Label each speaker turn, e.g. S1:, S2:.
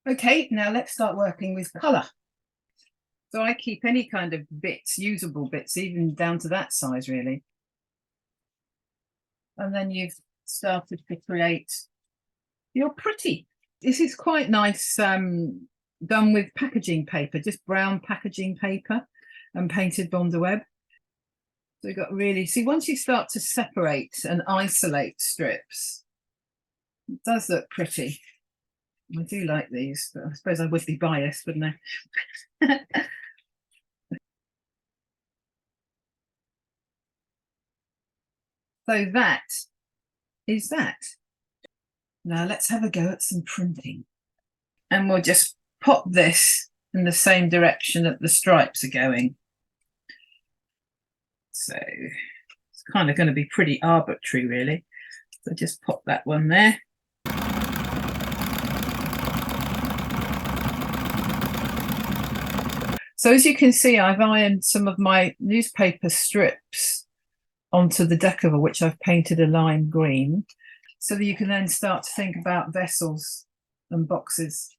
S1: Okay, now let's start working with colour. So I keep any kind of bits, usable bits, even down to that size really. And then you've started to create your pretty. This is quite nice, done with packaging paper, just brown packaging paper and painted Bondaweb. So you've got really, see, once you start to separate and isolate strips, it does look pretty. I do like these, but I suppose I would be biased, wouldn't I? So that is that. Now let's have a go at some printing. And we'll just pop this in the same direction that the stripes are going. So it's kind of going to be pretty arbitrary, really. So just pop that one there. So as you can see, I've ironed some of my newspaper strips onto the decover, which I've painted a lime green, so that you can then start to think about vessels and boxes.